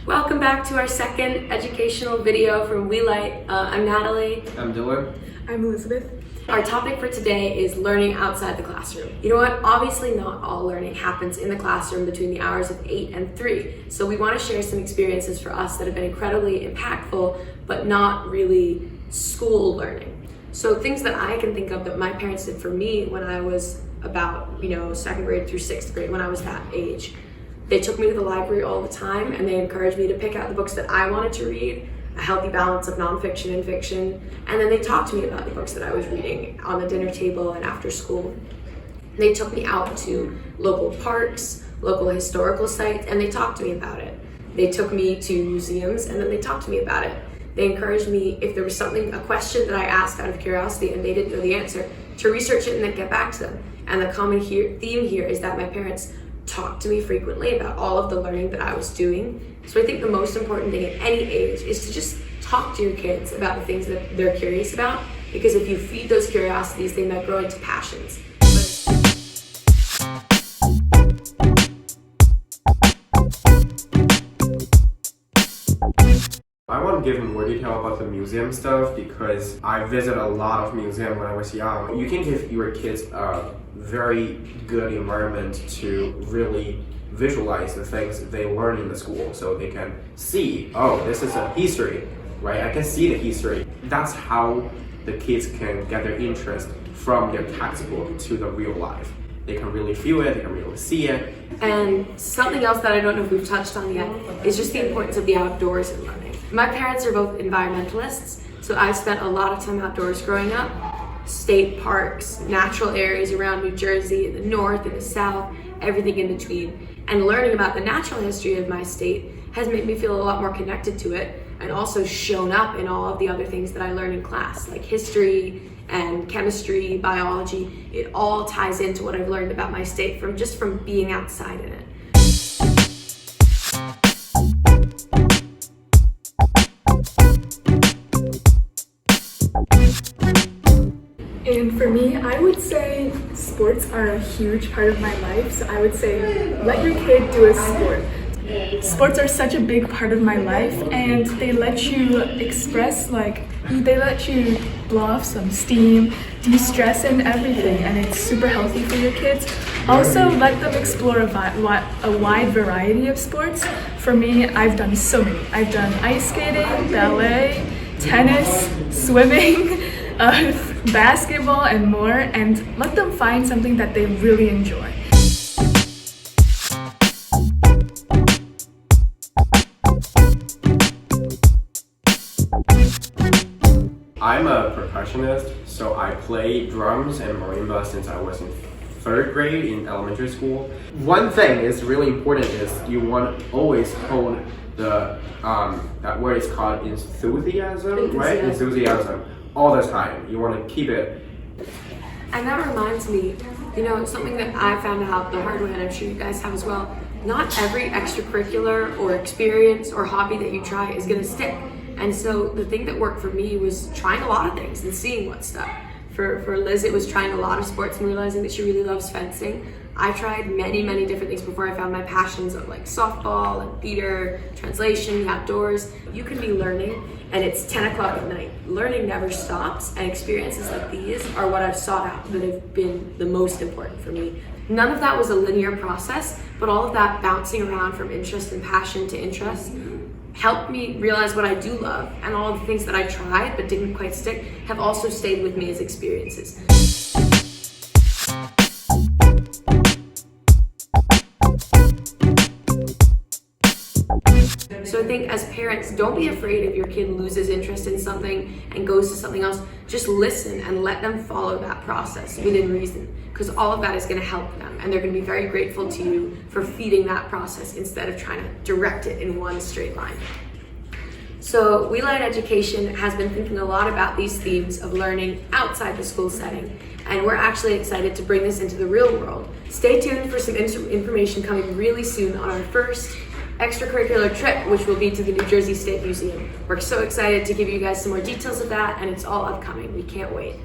Welcome back to our second educational video from We Light. I'm Natalie. I'm Dylan. I'm Elizabeth. Our topic for today is learning outside the classroom. You know what? Obviously not all learning happens in the classroom between the hours of 8 and 3. So we want to share some experiences for us that have been incredibly impactful, but not really school learning. So things that I can think of that my parents did for me when I was about, second grade through sixth grade, when I was that age. They took me to the library all the time and they encouraged me to pick out the books that I wanted to read, a healthy balance of nonfiction and fiction, and then they talked to me about the books that I was reading on the dinner table and after school. They took me out to local parks, local historical sites, and they talked to me about it. They took me to museums and then they talked to me about it. They encouraged me, if there was a question that I asked out of curiosity and they didn't know the answer, to research it and then get back to them. And the common theme here is that my parents talked to me frequently about all of the learning that I was doing. So I think the most important thing at any age is to just talk to your kids about the things that they're curious about, because if you feed those curiosities, they might grow into passions. I want to give more detail about the museum stuff because I visited a lot of museums when I was young. You can give your kids a very good environment to really visualize the things they learn in the school, so they can see, oh, this is a history, right? I can see the history. That's how the kids can get their interest from their textbook to the real life. They can really feel it, they can really see it. And something else that I don't know if we've touched on yet is just the importance of the outdoors in learning. My parents are both environmentalists, so I spent a lot of time outdoors growing up. State parks, natural areas around New Jersey, in the north, in the south, everything in between. And learning about the natural history of my state has made me feel a lot more connected to it, and also shown up in all of the other things that I learn in class, like history and chemistry, biology. It all ties into what I've learned about my state from being outside in it. And for me, I would say sports are a huge part of my life. So I would say let your kid do a sport. Sports are such a big part of my life, and they let you express, they let you blow off some steam, de-stress and everything, and it's super healthy for your kids. Also, let them explore a wide variety of sports. For me, I've done so many. I've done ice skating, ballet, tennis, swimming, basketball, and more, and let them find something that they really enjoy. I'm a percussionist, so I play drums and marimba since I was in third grade in elementary school. One thing is really important is you want to always hold the, that word is called enthusiasm, right? Enthusiasm all the time. You want to keep it. And that reminds me, something that I found out the hard way, and I'm sure you guys have as well, not every extracurricular or experience or hobby that you try is going to stick. And so the thing that worked for me was trying a lot of things and seeing what stuck. For Liz, it was trying a lot of sports and realizing that she really loves fencing. I tried many, many different things before I found my passions of softball and theater, translation, the outdoors. You can be learning and it's 10 o'clock at night. Learning never stops, and experiences like these are what I've sought out that have been the most important for me. None of that was a linear process, but all of that bouncing around from interest and passion to interest helped me realize what I do love, and all of the things that I tried but didn't quite stick have also stayed with me as experiences. So I think as parents, don't be afraid if your kid loses interest in something and goes to something else. Just listen and let them follow that process within reason, because all of that is going to help them, and they're going to be very grateful to you for feeding that process instead of trying to direct it in one straight line. So We Light Education has been thinking a lot about these themes of learning outside the school setting, and we're actually excited to bring this into the real world. Stay tuned for some information coming really soon on our first extracurricular trip, which will be to the New Jersey State Museum. We're so excited to give you guys some more details of that, and it's all upcoming. We can't wait.